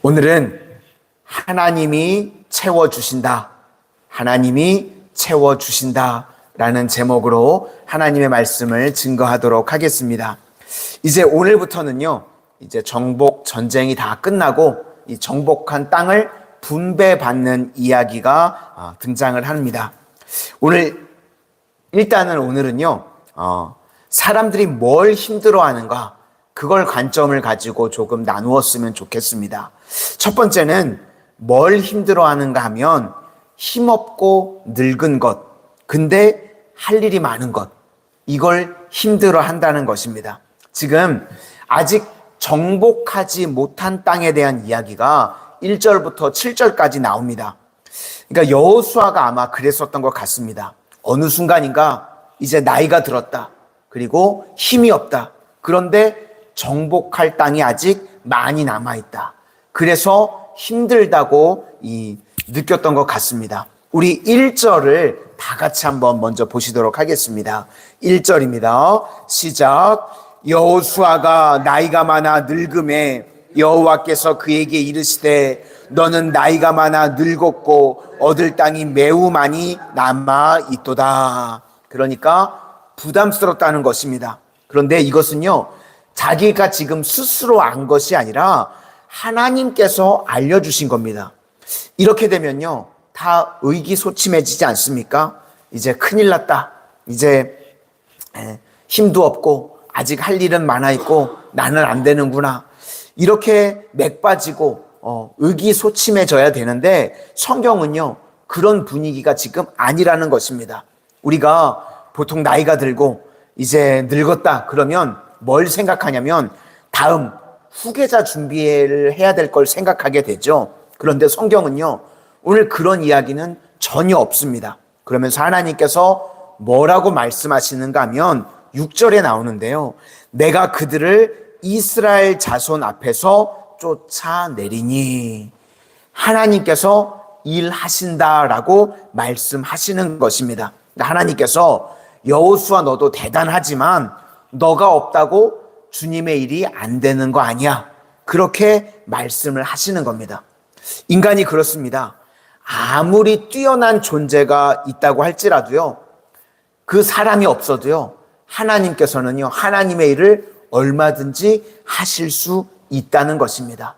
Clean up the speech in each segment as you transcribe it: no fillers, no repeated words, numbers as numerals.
오늘은 하나님이 채워주신다. 하나님이 채워주신다. 라는 제목으로 하나님의 말씀을 증거하도록 하겠습니다. 이제 오늘부터는요, 이제 정복 전쟁이 다 끝나고 이 정복한 땅을 분배받는 이야기가 등장을 합니다. 오늘은요, 사람들이 뭘 힘들어하는가, 그걸 관점을 가지고 조금 나누었으면 좋겠습니다. 첫 번째는 뭘 힘들어하는가 하면 힘없고 늙은 것, 근데 할 일이 많은 것, 이걸 힘들어한다는 것입니다. 지금 아직 정복하지 못한 땅에 대한 이야기가 1절부터 7절까지 나옵니다. 그러니까 여호수아가 아마 그랬었던 것 같습니다. 어느 순간인가 이제 나이가 들었다. 그리고 힘이 없다. 그런데 정복할 땅이 아직 많이 남아있다. 그래서 힘들다고 느꼈던 것 같습니다. 우리 1절을 다 같이 한번 먼저 보시도록 하겠습니다. 1절입니다. 시작. 여호수아가 나이가 많아 늙음에 여호와께서 그에게 이르시되 너는 나이가 많아 늙었고 얻을 땅이 매우 많이 남아 있도다. 그러니까 부담스럽다는 것입니다. 그런데 이것은요, 자기가 지금 스스로 안 것이 아니라 하나님께서 알려주신 겁니다. 이렇게 되면요, 다 의기소침해지지 않습니까? 이제 큰일 났다. 이제 힘도 없고 아직 할 일은 많아 있고 나는 안 되는구나. 이렇게 맥 빠지고 의기소침해져야 되는데 성경은요, 그런 분위기가 지금 아니라는 것입니다. 우리가 보통 나이가 들고 이제 늙었다 그러면 뭘 생각하냐면 다음 후계자 준비를 해야 될 걸 생각하게 되죠. 그런데 성경은요, 오늘 그런 이야기는 전혀 없습니다. 그러면서 하나님께서 뭐라고 말씀하시는가 하면 6절에 나오는데요. 내가 그들을 이스라엘 자손 앞에서 쫓아내리니, 하나님께서 일하신다라고 말씀하시는 것입니다. 하나님께서 여호수아 너도 대단하지만 너가 없다고 주님의 일이 안 되는 거 아니야. 그렇게 말씀을 하시는 겁니다. 인간이 그렇습니다. 아무리 뛰어난 존재가 있다고 할지라도요, 그 사람이 없어도요, 하나님께서는요, 하나님의 일을 얼마든지 하실 수 있다는 것입니다.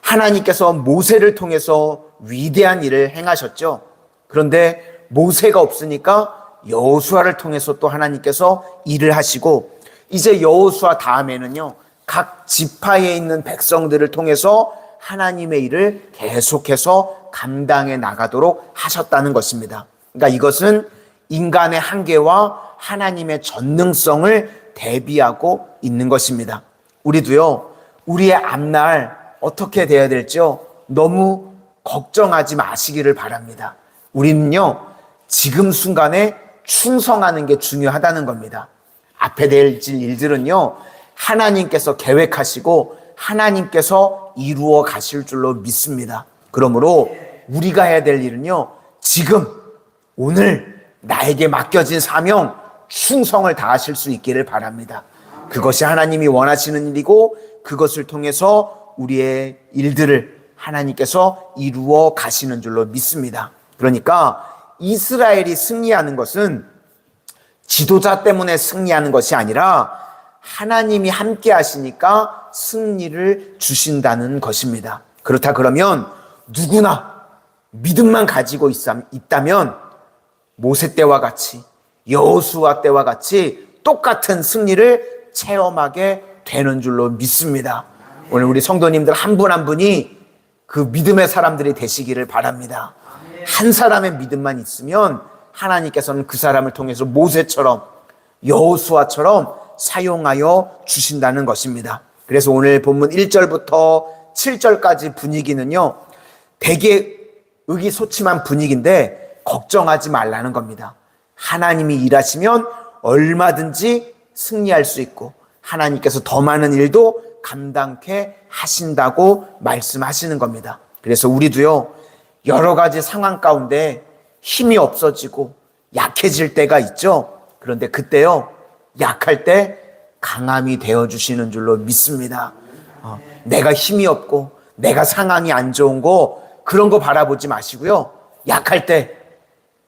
하나님께서 모세를 통해서 위대한 일을 행하셨죠. 그런데 모세가 없으니까 여호수아를 통해서 또 하나님께서 일을 하시고, 이제 여호수아 다음에는요, 각 지파에 있는 백성들을 통해서 하나님의 일을 계속해서 감당해 나가도록 하셨다는 것입니다. 그러니까 이것은 인간의 한계와 하나님의 전능성을 대비하고 있는 것입니다. 우리도요, 우리의 앞날 어떻게 돼야 될지요, 너무 걱정하지 마시기를 바랍니다. 우리는요, 지금 순간에 충성하는 게 중요하다는 겁니다. 앞에 될 일들은요, 하나님께서 계획하시고 하나님께서 이루어 가실 줄로 믿습니다. 그러므로 우리가 해야 될 일은요, 지금 오늘 나에게 맡겨진 사명 충성을 다하실 수 있기를 바랍니다. 그것이 하나님이 원하시는 일이고 그것을 통해서 우리의 일들을 하나님께서 이루어 가시는 줄로 믿습니다. 그러니까 이스라엘이 승리하는 것은 지도자 때문에 승리하는 것이 아니라 하나님이 함께 하시니까 승리를 주신다는 것입니다. 그렇다 그러면 누구나 믿음만 가지고 있다면 모세 때와 같이, 여호수아 때와 같이 똑같은 승리를 체험하게 되는 줄로 믿습니다. 오늘 우리 성도님들 한 분 한 분이 그 믿음의 사람들이 되시기를 바랍니다. 한 사람의 믿음만 있으면 하나님께서는 그 사람을 통해서 모세처럼 여호수아처럼 사용하여 주신다는 것입니다. 그래서 오늘 본문 1절부터 7절까지 분위기는요, 되게 의기소침한 분위기인데 걱정하지 말라는 겁니다. 하나님이 일하시면 얼마든지 승리할 수 있고 하나님께서 더 많은 일도 감당케 하신다고 말씀하시는 겁니다. 그래서 우리도요, 여러 가지 상황 가운데 힘이 없어지고 약해질 때가 있죠. 그런데 그때요, 약할 때 강함이 되어주시는 줄로 믿습니다. 내가 힘이 없고 내가 상황이 안 좋은 거 그런 거 바라보지 마시고요. 약할 때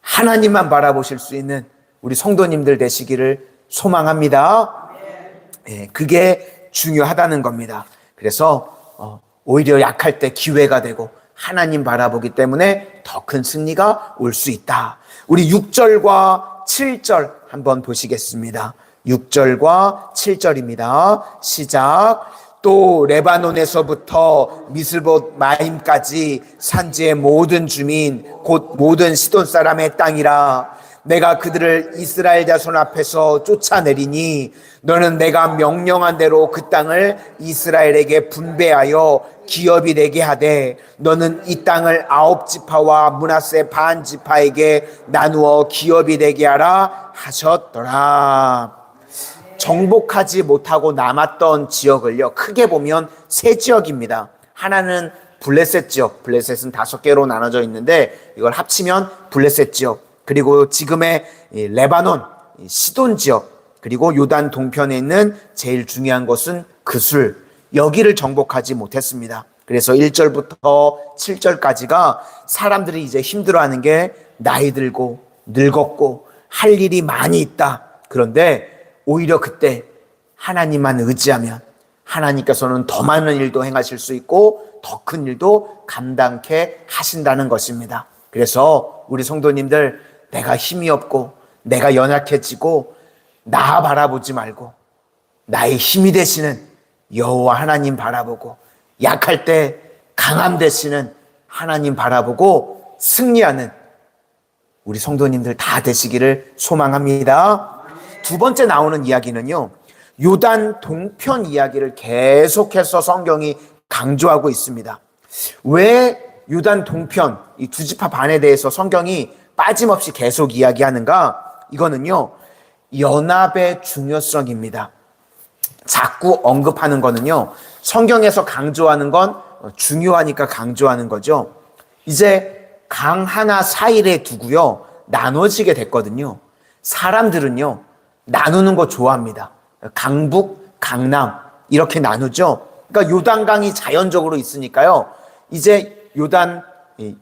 하나님만 바라보실 수 있는 우리 성도님들 되시기를 소망합니다. 그게 중요하다는 겁니다. 그래서 오히려 약할 때 기회가 되고 하나님 바라보기 때문에 더 큰 승리가 올 수 있다. 우리 6절과 7절 한번 보시겠습니다. 6절과 7절입니다. 시작. 또 레바논에서부터 미스봇 마임까지 산지의 모든 주민 곧 모든 시돈 사람의 땅이라. 내가 그들을 이스라엘 자손 앞에서 쫓아내리니 너는 내가 명령한 대로 그 땅을 이스라엘에게 분배하여 기업이 되게 하되 너는 이 땅을 9지파와 므낫세 반 지파에게 나누어 기업이 되게 하라 하셨더라. 정복하지 못하고 남았던 지역을요, 크게 보면 세 지역입니다. 하나는 블레셋 지역, 블레셋은 5개로 나눠져 있는데 이걸 합치면 블레셋 지역, 그리고 지금의 레바논, 시돈 지역, 그리고 요단 동편에 있는 제일 중요한 것은 그술, 여기를 정복하지 못했습니다. 그래서 1절부터 7절까지가 사람들이 이제 힘들어하는 게 나이 들고 늙었고 할 일이 많이 있다. 그런데 오히려 그때 하나님만 의지하면 하나님께서는 더 많은 일도 행하실 수 있고 더 큰 일도 감당케 하신다는 것입니다. 그래서 우리 성도님들, 내가 힘이 없고 내가 연약해지고 나 바라보지 말고 나의 힘이 되시는 여호와 하나님 바라보고, 약할 때 강함 되시는 하나님 바라보고 승리하는 우리 성도님들 다 되시기를 소망합니다. 두 번째 나오는 이야기는요, 요단 동편 이야기를 계속해서 성경이 강조하고 있습니다. 왜 요단 동편, 이 2지파 반에 대해서 성경이 빠짐없이 계속 이야기하는가? 이거는요, 연합의 중요성입니다. 자꾸 언급하는 거는요, 성경에서 강조하는 건 중요하니까 강조하는 거죠. 이제 강 하나 사이에 두고요, 나눠지게 됐거든요. 사람들은요, 나누는 거 좋아합니다. 강북, 강남 이렇게 나누죠. 그러니까 요단강이 자연적으로 있으니까요, 이제 요단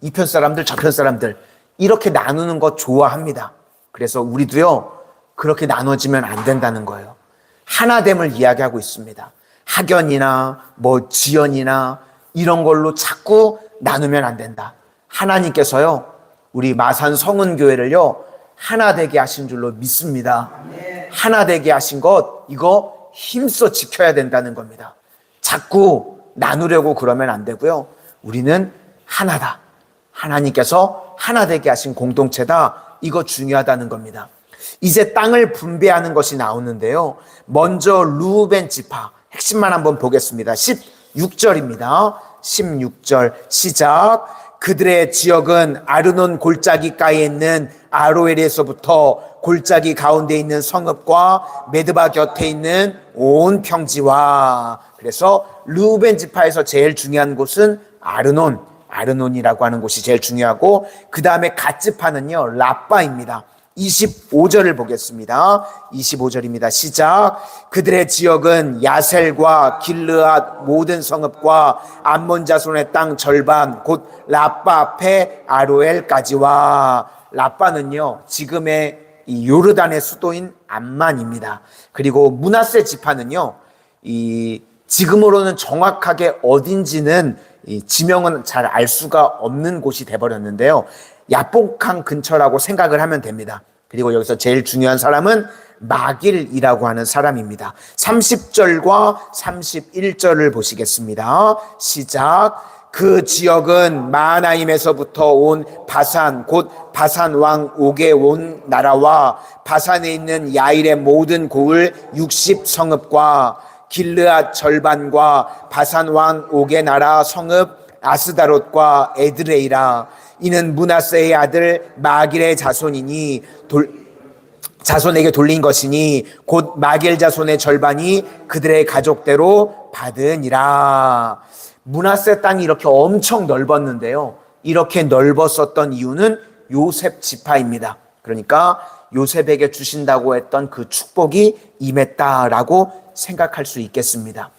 이편 사람들 저편 사람들 이렇게 나누는 거 좋아합니다. 그래서 우리도요, 그렇게 나눠지면 안 된다는 거예요. 하나됨을 이야기하고 있습니다. 학연이나 뭐 지연이나 이런 걸로 자꾸 나누면 안 된다. 하나님께서요, 우리 마산 성은교회를요, 하나 되게 하신 줄로 믿습니다. 하나 되게 하신 것, 이거 힘써 지켜야 된다는 겁니다. 자꾸 나누려고 그러면 안 되고요. 우리는 하나다. 하나님께서 하나 되게 하신 공동체다. 이거 중요하다는 겁니다. 이제 땅을 분배하는 것이 나오는데요. 먼저 루벤 지파, 핵심만 한번 보겠습니다. 16절입니다. 16절 시작. 그들의 지역은 아르논 골짜기가에 있는 아로엘에서부터 골짜기 가운데 있는 성읍과 메드바 곁에 있는 온 평지와. 그래서 루벤 지파에서 제일 중요한 곳은 아르논이라고 하는 곳이 제일 중요하고, 그 다음에 갓 지파는요, 라빠입니다. 25절을 보겠습니다. 25절입니다. 시작. 그들의 지역은 야셀과 길르앗 모든 성읍과 암몬 자손의 땅 절반 곧 라빠 앞에 아로엘까지와. 라빠는요, 지금의 이 요르단의 수도인 암만입니다. 그리고 므낫세 지파는요, 이 지금으로는 정확하게 어딘지는 이 지명은 잘 알 수가 없는 곳이 돼버렸는데요, 야복강 근처라고 생각을 하면 됩니다. 그리고 여기서 제일 중요한 사람은 마길이라고 하는 사람입니다. 30절과 31절을 보시겠습니다. 시작. 그 지역은 마하나임에서부터 온 바산 곧 바산 왕 옥의 온 나라와 바산에 있는 야일의 모든 고을 60성읍과 길르앗 절반과 바산 왕 옥의 나라 성읍 아스다롯과 에드레이라. 이는 므낫세의 아들 마길의 자손이니 자손에게 돌린 것이니 곧 마길 자손의 절반이 그들의 가족대로 받으니라. 므낫세 땅이 이렇게 엄청 넓었는데요, 이렇게 넓었었던 이유는 요셉 지파입니다. 그러니까 요셉에게 주신다고 했던 그 축복이 임했다라고 생각할 수 있겠습니다.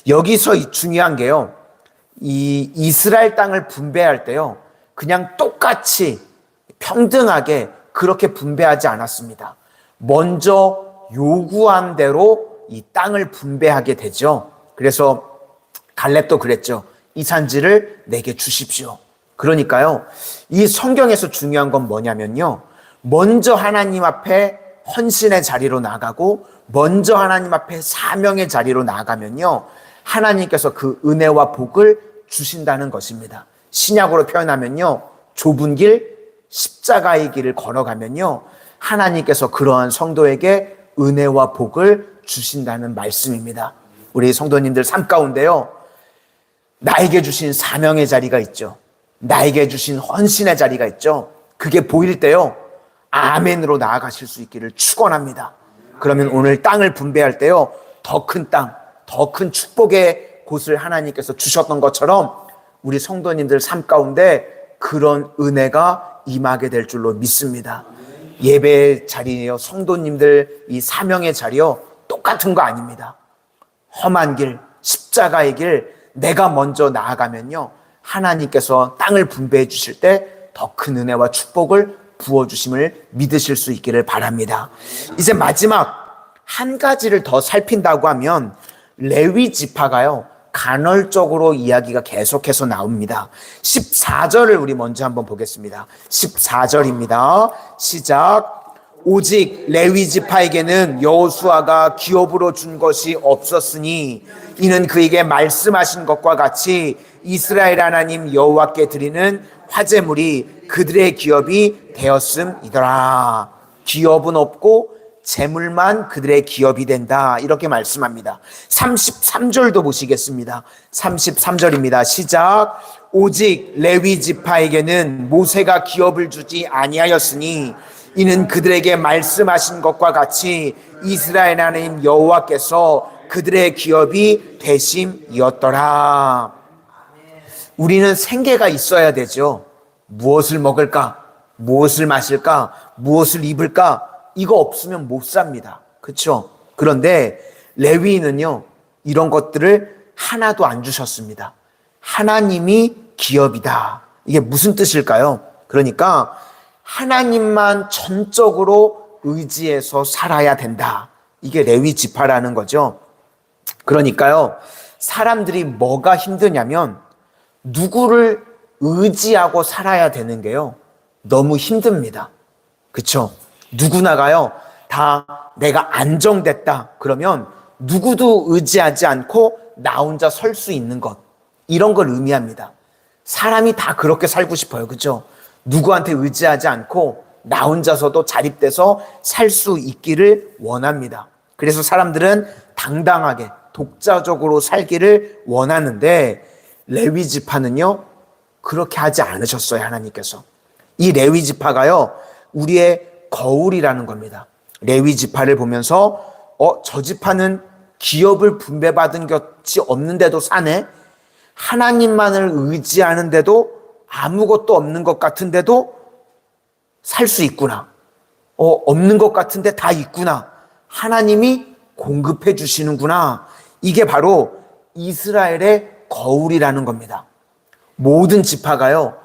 여기서 중요한 게요, 이 이스라엘 땅을 분배할 때요, 그냥 똑같이 평등하게 그렇게 분배하지 않았습니다. 먼저 요구한 대로 이 땅을 분배하게 되죠. 그래서 갈렙도 그랬죠. 이 산지를 내게 주십시오. 그러니까요, 이 성경에서 중요한 건 뭐냐면요, 먼저 하나님 앞에 헌신의 자리로 나가고 먼저 하나님 앞에 사명의 자리로 나가면요, 하나님께서 그 은혜와 복을 주신다는 것입니다. 신약으로 표현하면요, 좁은 길, 십자가의 길을 걸어가면요, 하나님께서 그러한 성도에게 은혜와 복을 주신다는 말씀입니다. 우리 성도님들 삶 가운데요, 나에게 주신 사명의 자리가 있죠. 나에게 주신 헌신의 자리가 있죠. 그게 보일 때요, 아멘으로 나아가실 수 있기를 축원합니다. 그러면 오늘 땅을 분배할 때요, 더 큰 땅, 더 큰 축복의 곳을 하나님께서 주셨던 것처럼 우리 성도님들 삶 가운데 그런 은혜가 임하게 될 줄로 믿습니다. 예배의 자리요, 성도님들 이 사명의 자리요, 똑같은 거 아닙니다. 험한 길, 십자가의 길, 내가 먼저 나아가면요, 하나님께서 땅을 분배해 주실 때 더 큰 은혜와 축복을 부어주심을 믿으실 수 있기를 바랍니다. 이제 마지막 한 가지를 더 살핀다고 하면 레위 지파가요, 간헐적으로 이야기가 계속해서 나옵니다. 14절을 우리 먼저 한번 보겠습니다. 14절입니다. 시작. 오직 레위 지파에게는 여호수아가 기업으로 준 것이 없었으니 이는 그에게 말씀하신 것과 같이 이스라엘 하나님 여호와께 드리는 화제물이 그들의 기업이 되었음이더라. 기업은 없고 재물만 그들의 기업이 된다, 이렇게 말씀합니다. 33절도 보시겠습니다. 33절입니다. 시작. 오직 레위 지파에게는 모세가 기업을 주지 아니하였으니 이는 그들에게 말씀하신 것과 같이 이스라엘 하나님 여호와께서 그들의 기업이 되심이었더라. 우리는 생계가 있어야 되죠. 무엇을 먹을까? 무엇을 마실까? 무엇을 입을까? 이거 없으면 못 삽니다. 그렇죠? 그런데 레위인은요, 이런 것들을 하나도 안 주셨습니다. 하나님이 기업이다. 이게 무슨 뜻일까요? 그러니까 하나님만 전적으로 의지해서 살아야 된다. 이게 레위 지파라는 거죠. 그러니까요, 사람들이 뭐가 힘드냐면 누구를 의지하고 살아야 되는 게요, 너무 힘듭니다. 그렇죠? 누구나가요, 다 내가 안정됐다 그러면 누구도 의지하지 않고 나 혼자 설 수 있는 것, 이런 걸 의미합니다. 사람이 다 그렇게 살고 싶어요. 그렇죠? 누구한테 의지하지 않고 나 혼자서도 자립돼서 살 수 있기를 원합니다. 그래서 사람들은 당당하게 독자적으로 살기를 원하는데 레위 지파는요, 그렇게 하지 않으셨어요. 하나님께서 이 레위 지파가요, 우리의 거울이라는 겁니다. 레위 지파를 보면서 저 지파는 기업을 분배받은 것이 없는데도 사네, 하나님만을 의지하는데도 아무것도 없는 것 같은데도 살 수 있구나, 없는 것 같은데 다 있구나, 하나님이 공급해 주시는구나. 이게 바로 이스라엘의 거울이라는 겁니다. 모든 지파가요,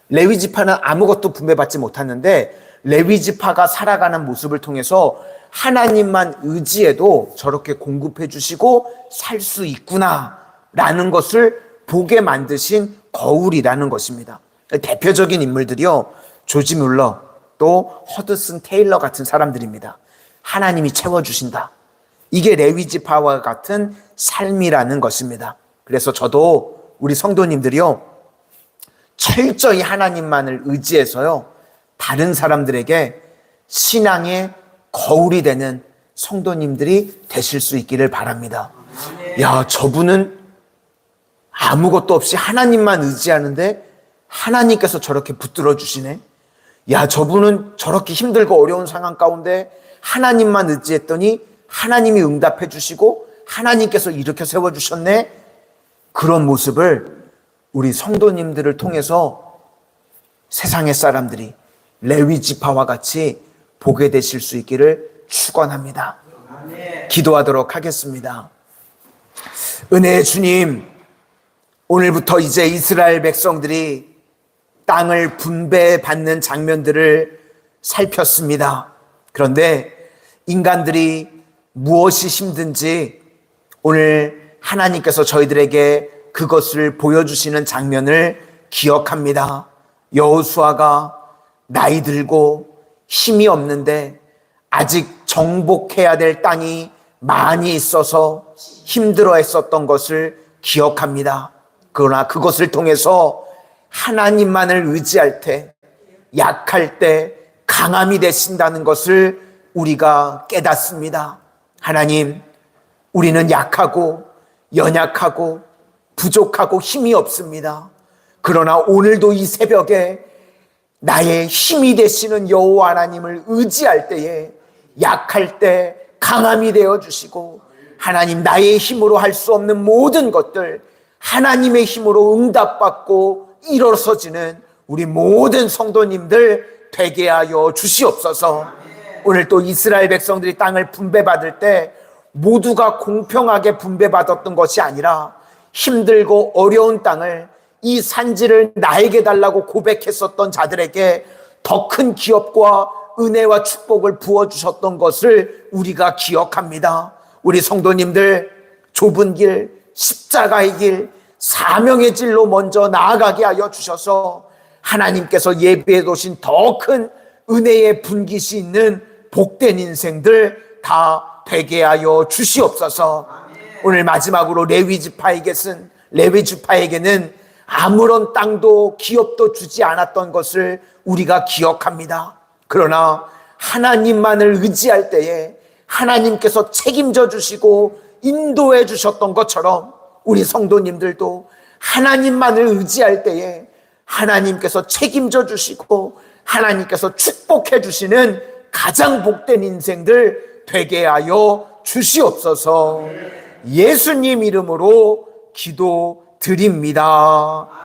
레위 지파는 아무것도 분배받지 못하는데 레위 지파가 살아가는 모습을 통해서 하나님만 의지해도 저렇게 공급해 주시고 살 수 있구나라는 것을 보게 만드신 거울이라는 것입니다. 대표적인 인물들이요, 조지 뮬러, 또 허드슨 테일러 같은 사람들입니다. 하나님이 채워주신다. 이게 레위 지파와 같은 삶이라는 것입니다. 그래서 저도 우리 성도님들이요, 철저히 하나님만을 의지해서요, 다른 사람들에게 신앙의 거울이 되는 성도님들이 되실 수 있기를 바랍니다. 야, 저분은 아무것도 없이 하나님만 의지하는데 하나님께서 저렇게 붙들어 주시네. 야, 저분은 저렇게 힘들고 어려운 상황 가운데 하나님만 의지했더니 하나님이 응답해 주시고 하나님께서 이렇게 세워주셨네. 그런 모습을 우리 성도님들을 통해서 세상의 사람들이 레위 지파와 같이 보게 되실 수 있기를 축원합니다. 기도하도록 하겠습니다. 은혜의 주님, 오늘부터 이제 이스라엘 백성들이 땅을 분배받는 장면들을 살폈습니다. 그런데 인간들이 무엇이 힘든지 오늘 하나님께서 저희들에게 그것을 보여주시는 장면을 기억합니다. 여호수아가 나이 들고 힘이 없는데 아직 정복해야 될 땅이 많이 있어서 힘들어 했었던 것을 기억합니다. 그러나 그것을 통해서 하나님만을 의지할 때, 약할 때 강함이 되신다는 것을 우리가 깨닫습니다. 하나님, 우리는 약하고 연약하고 부족하고 힘이 없습니다. 그러나 오늘도 이 새벽에 나의 힘이 되시는 여호와 하나님을 의지할 때에 약할 때 강함이 되어 주시고, 하나님, 나의 힘으로 할 수 없는 모든 것들 하나님의 힘으로 응답받고 일어서지는 우리 모든 성도님들 되게 하여 주시옵소서. 오늘 또 이스라엘 백성들이 땅을 분배받을 때 모두가 공평하게 분배받았던 것이 아니라 힘들고 어려운 땅을, 이 산지를 나에게 달라고 고백했었던 자들에게 더 큰 기업과 은혜와 축복을 부어주셨던 것을 우리가 기억합니다. 우리 성도님들 좁은 길, 십자가의 길, 사명의 길로 먼저 나아가게 하여 주셔서 하나님께서 예비해 두신 더 큰 은혜의 분깃이 있는 복된 인생들 다 되게 하여 주시옵소서. 오늘 마지막으로 레위 지파에게는 아무런 땅도 기업도 주지 않았던 것을 우리가 기억합니다. 그러나 하나님만을 의지할 때에 하나님께서 책임져 주시고 인도해 주셨던 것처럼 우리 성도님들도 하나님만을 의지할 때에 하나님께서 책임져 주시고 하나님께서 축복해 주시는 가장 복된 인생들 되게 하여 주시옵소서. 예수님 이름으로 기도드립니다.